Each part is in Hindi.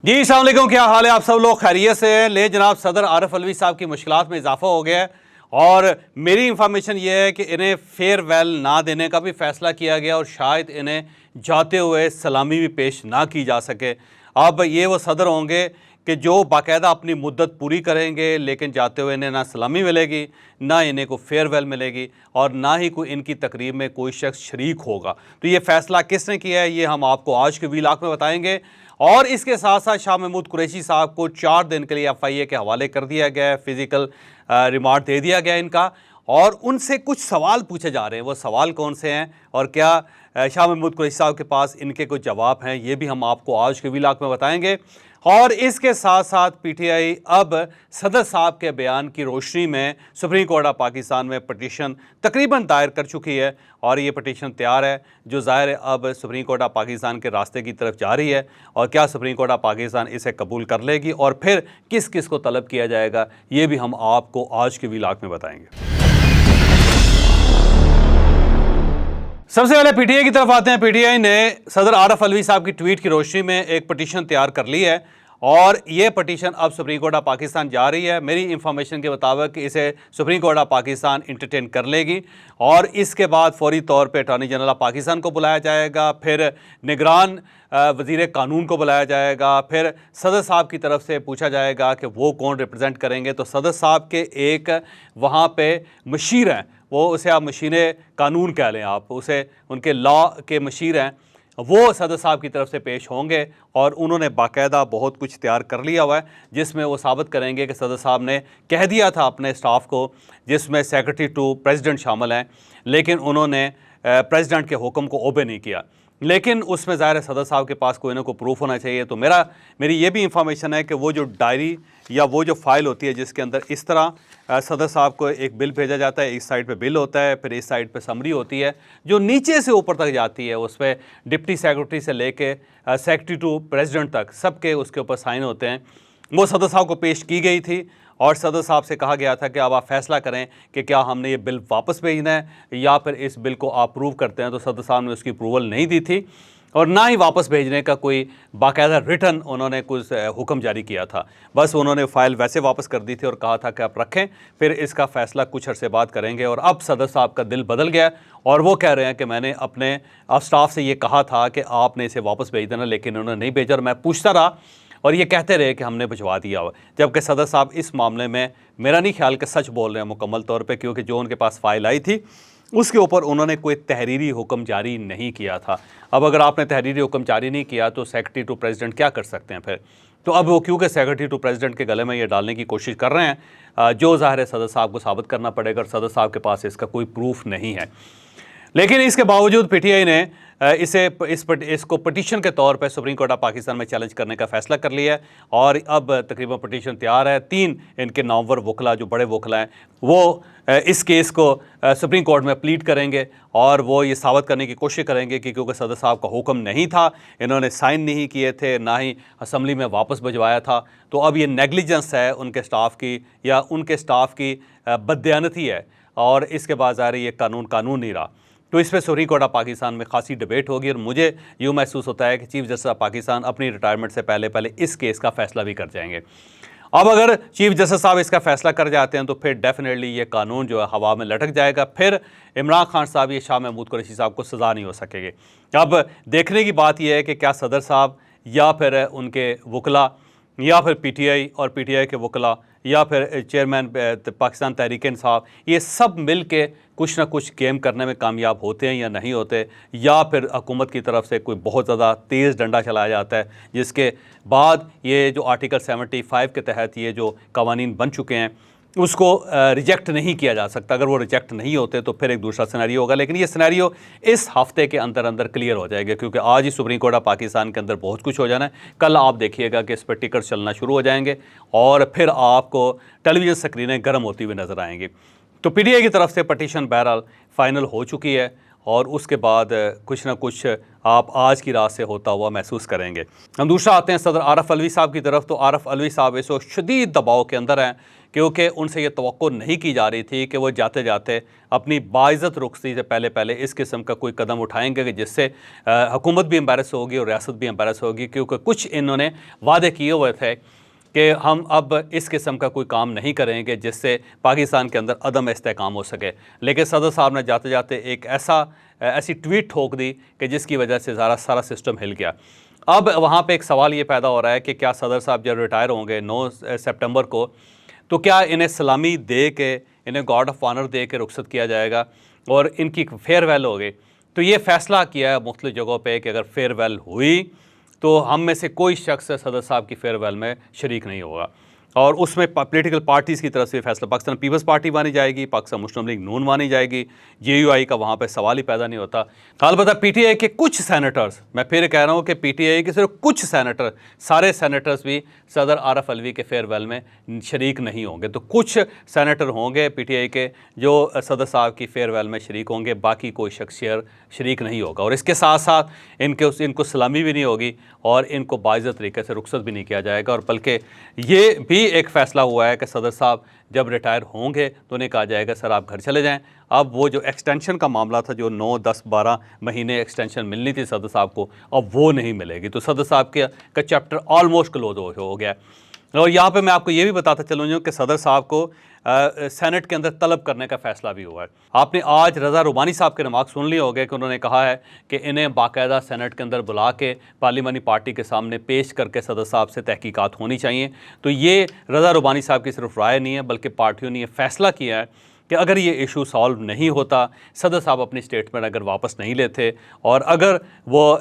जी अस्सलाम वालेकुम, क्या हाल है? आप सब लोग खैरियत से हैं? ले जनाब, सदर आरिफ अलवी साहब की मुश्किलात में इजाफा हो गया है और मेरी इंफॉर्मेशन ये है कि इन्हें फेयरवेल ना देने का भी फैसला किया गया और शायद इन्हें जाते हुए सलामी भी पेश ना की जा सके। अब ये वो सदर होंगे कि जो बाकायदा अपनी मुद्दत पूरी करेंगे, लेकिन जाते हुए इन्हें ना सलामी मिलेगी, ना इन्हें को फेयरवेल मिलेगी और ना ही कोई इनकी तकरीब में कोई शख्स शरीक होगा। तो ये फ़ैसला किसने किया है, ये हम आपको आज के व्लॉग में बताएंगे। और इसके साथ साथ शाह महमूद कुरैशी साहब को 4 दिन के लिए FIA के हवाले कर दिया गया है, फिज़िकल रिमांड दे दिया गया इनका, और उनसे कुछ सवाल पूछे जा रहे हैं। वो सवाल कौन से हैं और क्या शाह महमूद कुरैशी साहब के पास इनके कुछ जवाब हैं, ये भी हम आपको आज के व्लॉग में बताएंगे। और इसके साथ साथ PTI अब सदर साहब के बयान की रोशनी में सुप्रीम कोर्ट ऑफ पाकिस्तान में पटिशन तकरीबन दायर कर चुकी है और ये पटिशन तैयार है, जो ज़ाहिर है अब सुप्रीम कोर्ट ऑफ पाकिस्तान के रास्ते की तरफ जा रही है। और क्या सुप्रीम कोर्ट ऑफ पाकिस्तान इसे कबूल कर लेगी और फिर किस किस को तलब किया जाएगा, ये भी हम आपको आज के व्लॉग में बताएंगे। सबसे पहले PTI की तरफ आते हैं। PTI ने सदर आरिफ अलवी साहब की ट्वीट की रोशनी में एक पटिशन तैयार कर ली है और ये पटिशन अब सुप्रीम कोर्ट ऑफ पाकिस्तान जा रही है। मेरी इंफॉर्मेशन के मुताबिक इसे supreme court of Pakistan entertain कर लेगी और इसके बाद फौरी तौर पे अटॉर्नी जनरल ऑफ पाकिस्तान को बुलाया जाएगा, फिर निगरान वज़ीर कानून को बुलाया जाएगा, फिर सदर साहब की तरफ से पूछा जाएगा कि वो कौन रिप्रेजेंट करेंगे। तो सदर साहब के एक वहाँ पे मशीर हैं, वो उसे आप मशीन कानून कह लें, आप उसे उनके लॉ के मशीर हैं, वो सदर साहब की तरफ से पेश होंगे और उन्होंने बाकायदा बहुत कुछ तैयार कर लिया हुआ है, जिसमें वो साबित करेंगे कि सदर साहब ने कह दिया था अपने स्टाफ को, जिसमें सेक्रेटरी टू प्रेसिडेंट शामिल हैं, लेकिन उन्होंने प्रेसिडेंट के हुक्म को ओबे नहीं किया। लेकिन उसमें ज़ाहिर है सदर साहब के पास कोई ना कोई प्रूफ होना चाहिए। तो मेरी ये भी इंफॉर्मेशन है कि वो जो डायरी या वो जो फाइल होती है जिसके अंदर इस तरह सदर साहब को एक बिल भेजा जाता है, इस साइड पे बिल होता है, फिर इस साइड पे समरी होती है जो नीचे से ऊपर तक जाती है, उस पर डिप्टी सेक्रेटरी से लेके सेक्रेटरी टू प्रेसिडेंट तक सबके उसके ऊपर साइन होते हैं। वो सदर साहब को पेश की गई थी और सदर साहब से कहा गया था कि अब आप फैसला करें कि क्या हमने ये बिल वापस भेजना है या फिर इस बिल को आप अप्रूव करते हैं। तो सदर साहब ने उसकी अप्रूवल नहीं दी थी और ना ही वापस भेजने का कोई बाकायदा रिटर्न उन्होंने कुछ हुक्म जारी किया था। बस उन्होंने फ़ाइल वैसे वापस कर दी थी और कहा था कि आप रखें, फिर इसका फ़ैसला कुछ अरसे बाद करेंगे। और अब सदर साहब का दिल बदल गया और वो कह रहे हैं कि मैंने अपने स्टाफ से ये कहा था कि आपने इसे वापस भेज देना, लेकिन उन्होंने नहीं भेजा और मैं पूछता रहा और ये कहते रहे कि हमने भिजवा दिया हुआ। जबकि सदर साहब इस मामले में मेरा नहीं ख्याल कि सच बोल रहे हैं मुकम्मल तौर पे, क्योंकि जो उनके पास फ़ाइल आई थी उसके ऊपर उन्होंने कोई तहरीरी हुक्म जारी नहीं किया था। अब अगर आपने तहरीरी हुक्म जारी नहीं किया तो सेक्रेटरी टू प्रेसिडेंट क्या कर सकते हैं फिर? तो अब वो क्योंकि सेक्रेटरी टू प्रेसिडेंट के गले में ये डालने की कोशिश कर रहे हैं, जो ज़ाहिर है सदर साहब को साबित करना पड़ेगा और सदर साहब के पास इसका कोई प्रूफ नहीं है। लेकिन इसके बावजूद PTI ने इसको पटिशन के तौर पर सुप्रीम कोर्ट ऑफ पाकिस्तान में चैलेंज करने का फैसला कर लिया है और अब तकरीबन पटिशन तैयार है। 3 इनके नामवर वकला, जो बड़े वकला हैं, वो इस केस को सुप्रीम कोर्ट में प्लीड करेंगे और वो ये साबित करने की कोशिश करेंगे कि क्योंकि सदर साहब का हुक्म नहीं था, इन्होंने साइन नहीं किए थे, ना ही असम्बली में वापस भिजवाया था, तो अब ये नेगलिजेंस है उनके स्टाफ की या उनके स्टाफ की बददयानती है और इसके बाद ज़ाहिर ये कानून नहीं रहा। तो इस पर सुप्रीम कोर्ट ऑफ पाकिस्तान में खासी डिबेट होगी और मुझे यूँ महसूस होता है कि चीफ जस्टिस ऑफ पाकिस्तान अपनी रिटायरमेंट से पहले इस केस का फैसला भी कर जाएंगे। अब अगर चीफ जस्टिस साहब इसका फैसला कर जाते हैं तो फिर डेफिनेटली ये कानून जो है हवा में लटक जाएगा, फिर इमरान खान साहब या शाह महमूद कुरैशी साहब को सज़ा नहीं हो सकेगी। अब देखने की बात यह है कि क्या सदर साहब या फिर उनके वकला या फिर PTI और PTI के वकला या फिर चेयरमैन पाकिस्तान तहरीक इंसाफ, ये सब मिल के कुछ ना कुछ गेम करने में कामयाब होते हैं या नहीं होते, या फिर हुकूमत की तरफ से कोई बहुत ज़्यादा तेज़ डंडा चलाया जाता है जिसके बाद ये जो आर्टिकल 75 के तहत ये जो कवानीन बन चुके हैं उसको रिजेक्ट नहीं किया जा सकता। अगर वो रिजेक्ट नहीं होते तो फिर एक दूसरा सिनेरियो होगा, लेकिन ये सिनेरियो इस हफ्ते के अंदर अंदर क्लियर हो जाएगा, क्योंकि आज ही सुप्रीम कोर्ट ऑफ पाकिस्तान के अंदर बहुत कुछ हो जाना है। कल आप देखिएगा कि इस पर टिकट चलना शुरू हो जाएंगे और फिर आपको टेलीविज़न स्क्रीनें गर्म होती हुई नज़र आएंगी। तो PTI की तरफ से पटिशन बहरहाल फ़ाइनल हो चुकी है और उसके बाद कुछ ना कुछ आप आज की रात से होता हुआ महसूस करेंगे। हम दूसरा आते हैं सदर आरफ अलवी साहब की तरफ। तो आरफ अलवी साहब इस वक्त शदीद दबाव के अंदर हैं, क्योंकि उनसे ये तवक्को नहीं की जा रही थी कि वो जाते जाते अपनी बाइज़्ज़त रुखसती से पहले इस किस्म का कोई कदम उठाएंगे कि जिससे हुकूमत भी एम्बैरस होगी और रियासत भी एम्बैरस होगी, क्योंकि कुछ इन्होंने वादे किए हुए थे कि हम अब इस किस्म का कोई काम नहीं करेंगे जिससे पाकिस्तान के अंदर अदम इस्तेहकाम हो सके। लेकिन सदर साहब ने जाते जाते एक ऐसी ट्वीट ठोक दी कि जिसकी वजह से सारा सिस्टम हिल गया। अब वहाँ पे एक सवाल ये पैदा हो रहा है कि क्या सदर साहब जब रिटायर होंगे 9 सितंबर को, तो क्या इन्हें सलामी दे के, इन्हें गार्ड ऑफ ऑनर दे के रुखसत किया जाएगा और इनकी फेयरवेल होगी। तो ये फ़ैसला किया है मुख्तलिफ़ जगहों पे कि अगर फेयरवेल हुई तो हम में से कोई शख्स सदर साहब की फेयरवेल में शरीक नहीं होगा, और उसमें पॉलिटिकल पार्टीज़ की तरफ से फैसला, पाकिस्तान पीपल्स पार्टी मानी जाएगी, पाकिस्तान मुस्लिम लीग नून मानी जाएगी, JUI का वहाँ पे सवाल ही पैदा नहीं होता। अलबत्ता PTI के कुछ सैनेटर्स, मैं फिर कह रहा हूँ कि PTI के सिर्फ कुछ सैनेटर, सारे सैनेटर्स भी सदर आरफ अलवी के फेयरवेल में शरीक नहीं होंगे। तो कुछ सैनेटर होंगे PTI के जो सदर साहब की फेयरवेल में शरीक होंगे, बाकी कोई शख्स शरीक नहीं होगा। और इसके साथ साथ इनको सलामी भी नहीं होगी और इनको बाइज़्ज़त तरीके से रुखसत भी नहीं किया जाएगा। और बल्कि ये भी एक फ़ैसला हुआ है कि सदर साहब जब रिटायर होंगे तो उन्हें कहा जाएगा सर आप घर चले जाएं। अब वो जो एक्सटेंशन का मामला था, जो 9, 10, 12 महीने एक्सटेंशन मिलनी थी सदर साहब को, अब वो नहीं मिलेगी। तो सदर साहब का चैप्टर ऑलमोस्ट क्लोज हो गया। और यहाँ पे मैं आपको ये भी बताता चलूँ कि सदर साहब को सेनेट के अंदर तलब करने का फ़ैसला भी हुआ है। आपने आज रज़ा रुबानी साहब के रिमार्क सुन लिए होंगे कि उन्होंने कहा है कि इन्हें बाकायदा सेनेट के अंदर बुला के पार्लिमानी पार्टी के सामने पेश करके सदर साहब से तहकीकात होनी चाहिए। तो ये रज़ा रुबानी साहब की सिर्फ राय नहीं है, बल्कि पार्टियों ने यह फ़ैसला किया है कि अगर ये इशू सॉल्व नहीं होता, सदर साहब अपनी स्टेटमेंट अगर वापस नहीं लेते और अगर वो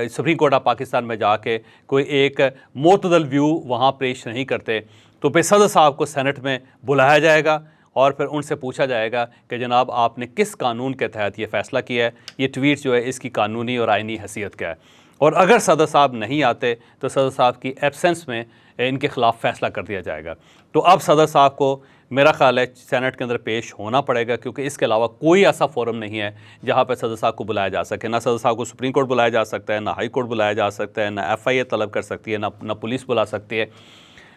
सुप्रीम कोर्ट ऑफ पाकिस्तान में जाके कोई एक मोतदल व्यू वहाँ पेश नहीं करते, तो फिर सदर साहब को सेनेट में बुलाया जाएगा और फिर उनसे पूछा जाएगा कि जनाब आपने किस कानून के तहत ये फ़ैसला किया है, ये ट्वीट जो है इसकी कानूनी और आइनी हैसियत क्या है। और अगर सदर साहब नहीं आते तो सदर साहब की एब्सेंस में इनके ख़िलाफ़ फ़ैसला कर दिया जाएगा। तो अब सदर साहब को मेरा ख़्याल है सेनेट के अंदर पेश होना पड़ेगा, क्योंकि इसके अलावा कोई ऐसा फोरम नहीं है जहाँ पर सदर साहब को बुलाया जा सके। ना सदर साहब को सुप्रीम कोर्ट बुलाया जा सकता है, ना हाई कोर्ट बुलाया जा सकता है, ना FIA तलब कर सकती है, ना पुलिस बुला सकती है,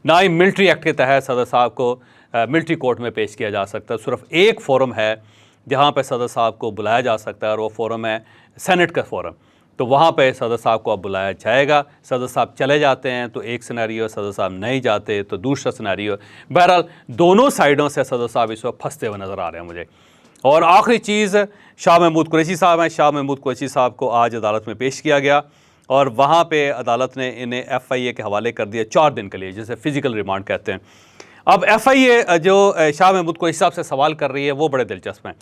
ना ही मिलिट्री एक्ट के तहत सदर साहब को मिलिट्री कोर्ट में पेश किया जा सकता है। सिर्फ एक फ़ोरम है जहाँ पर सदर साहब को बुलाया जा सकता है और वो फ़ोरम है सेनेट का फ़ोरम। तो वहाँ पे सदर साहब को अब बुलाया जाएगा। सदर साहब चले जाते हैं तो एक सिनेरियो, सदर साहब नहीं जाते तो दूसरा सिनेरियो। बहरहाल दोनों साइडों से सदर साहब इस वक्त फंसते हुए नज़र आ रहे हैं मुझे। और आखिरी चीज़, शाह महमूद कुरैशी साहब हैं। शाह महमूद कुरैशी साहब को आज अदालत में पेश किया गया और वहाँ पे अदालत ने इन्हें FIA के हवाले कर दिया 4 दिन के लिए, जिसे फ़िज़िकल रिमांड कहते हैं। अब FIA जो शाह महमूद कुरैशी साहब से सवाल कर रही है वो बड़े दिलचस्प हैं।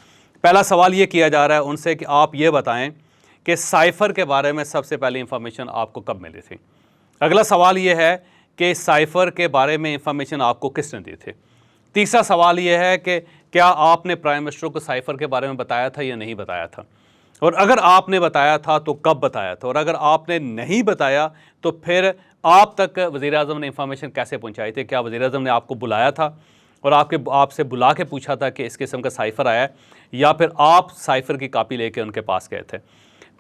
पहला सवाल ये किया जा रहा है उनसे कि आप ये बताएं कि साइफ़र के बारे में सबसे पहली इंफॉर्मेशन आपको कब मिली थी। अगला सवाल ये है कि साइफ़र के बारे में इंफॉर्मेशन आपको किसने दी थी। तीसरा सवाल ये है कि क्या आपने प्राइम मिनिस्टर को साइफ़र के बारे में बताया था या नहीं बताया था, और अगर आपने बताया था तो कब बताया था, और अगर आपने नहीं बताया तो फिर आप तक वज़ीर-ए-आज़म ने इंफॉर्मेशन कैसे पहुँचाई थी। क्या वज़ीर-ए-आज़म ने आपको बुलाया था और आपसे बुला के पूछा था कि इस किस्म का साइफ़र आया है, या फिर आप साइफ़र की कापी लेके उनके पास गए थे।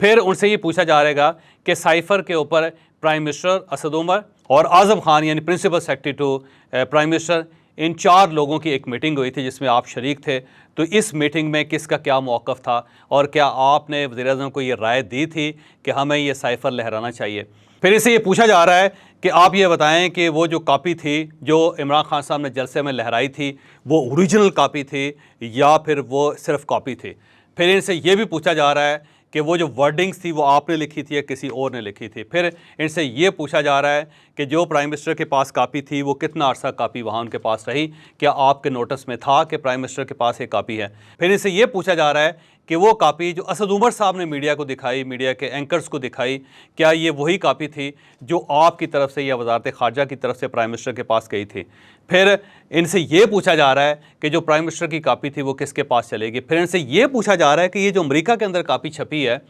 फिर उनसे ये पूछा जा रहेगा कि साइफ़र के ऊपर प्राइम मिनिस्टर असद उमर और आज़म खान यानी principal secretary to prime minister, इन 4 लोगों की एक मीटिंग हुई थी जिसमें आप शरीक थे। तो इस मीटिंग में किसका क्या मौक़िफ़ था और क्या आपने वज़ीर-ए-आज़म को ये राय दी थी कि हमें ये साइफ़र लहराना चाहिए। फिर इसे ये पूछा जा रहा है कि आप ये बताएं कि वो जो कापी थी जो इमरान खान साहब ने जलसे में लहराई थी वो ओरिजिनल कापी थी या फिर वो सिर्फ कॉपी थी। फिर इनसे ये भी पूछा जा रहा है कि वो जो वर्डिंग्स थी वो आपने लिखी थी या किसी और ने लिखी थी। फिर इनसे ये पूछा जा रहा है कि जो प्राइम मिनिस्टर के पास कापी थी वो कितना अरसा कापी वहाँ उनके पास रही, क्या आपके नोटिस में था कि प्राइम मिनिस्टर के पास एक कापी है। फिर इनसे ये पूछा जा रहा है कि वो कापी जो असद उमर साहब ने मीडिया को दिखाई, मीडिया के एंकर्स को दिखाई, क्या ये वही कापी थी जो आपकी तरफ से या वज़ारत ख़ारजा की तरफ से प्राइम मिनिस्टर के पास गई थी। फिर इनसे ये पूछा जा रहा है कि जो प्राइम मिनिस्टर की कापी थी वो किसके पास चलेगी। फिर इनसे ये पूछा जा रहा है कि ये जो अमेरिका के अंदर कापी छपी है,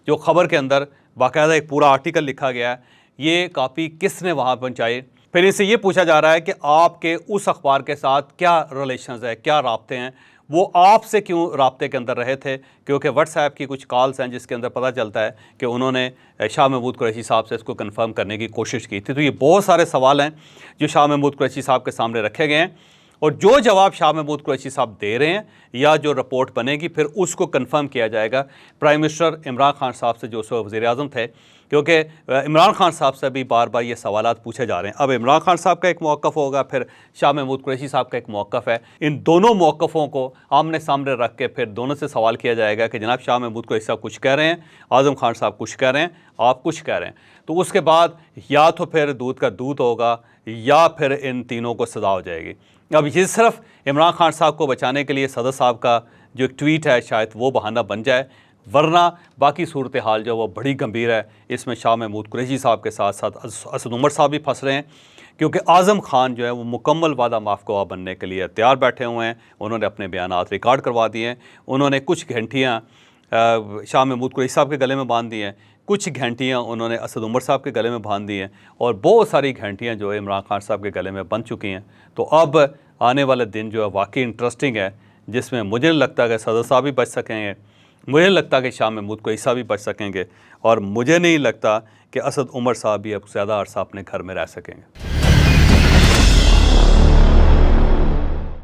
जो ख़बर के अंदर बाकायदा एक पूरा आर्टिकल लिखा गया है, ये कापी किसने वहाँ पहुँचाई। फिर इनसे ये पूछा जा रहा है कि आपके उस अखबार के साथ क्या रिलेशंस है, क्या राब्ते हैं, वो आपसे क्यों राब्ते के अंदर रहे थे, क्योंकि व्हाट्सएप की कुछ कॉल्स हैं जिसके अंदर पता चलता है कि उन्होंने शाह महमूद कुरैशी साहब से इसको कंफर्म करने की कोशिश की थी। तो ये बहुत सारे सवाल हैं जो शाह महमूद कुरैशी साहब के सामने रखे गए हैं, और जो जवाब शाह महमूद कुरैशी साहब दे रहे हैं या जो रिपोर्ट बनेगी फिर उसको कंफर्म किया जाएगा प्राइम मिनिस्टर इमरान खान साहब से, जो उस वक्त वज़ीर आज़म थे, क्योंकि इमरान खान साहब से भी बार बार ये सवालात पूछे जा रहे हैं। अब इमरान खान साहब का एक मौक़िफ़ होगा, फिर शाह महमूद कुरैशी साहब का एक मौक़िफ़ है। इन दोनों मौक़िफ़ों को आमने सामने रख के फिर दोनों से सवाल किया जाएगा कि जनाब शाह महमूद कुरैशी साहब कुछ कह रहे हैं, आज़म खान साहब कुछ कह रहे हैं, आप कुछ कह रहे हैं। तो उसके बाद या तो फिर दूध का दूध होगा या फिर इन तीनों को सज़ा हो जाएगी। अब ये सिर्फ इमरान खान साहब को बचाने के लिए सदर साहब का जो एक ट्वीट है शायद वो बहाना बन जाए, वरना बाकी सूरत हाल जो वो बड़ी गंभीर है। इसमें शाह महमूद कुरैशी साहब के साथ साथ असद उमर साहब भी फंस रहे हैं, क्योंकि आज़म खान जो है वो मुकम्मल वादा माफ़ गवाह बनने के लिए तैयार बैठे हुए हैं। उन्होंने अपने बयानात रिकॉर्ड करवा दिए हैं, उन्होंने कुछ घंटियाँ शाह महमूद कुरैशी साहब के गले में बांध दी हैं, कुछ घंटियाँ उन्होंने असद उमर साहब के गले में बांध दी हैं, और बहुत सारी घंटियाँ जो है इमरान खान साहब के गले में बन चुकी हैं। तो अब आने वाले दिन जो है वाकई इंटरेस्टिंग है, जिसमें मुझे नहीं लगता कि सदर साहब भी बच सकेंगे, मुझे नहीं लगता कि शाह महमूद कुरैशी साहब भी बच सकेंगे, और मुझे नहीं लगता कि असद उमर साहब भी अब ज़्यादा अरसा अपने घर में रह सकेंगे।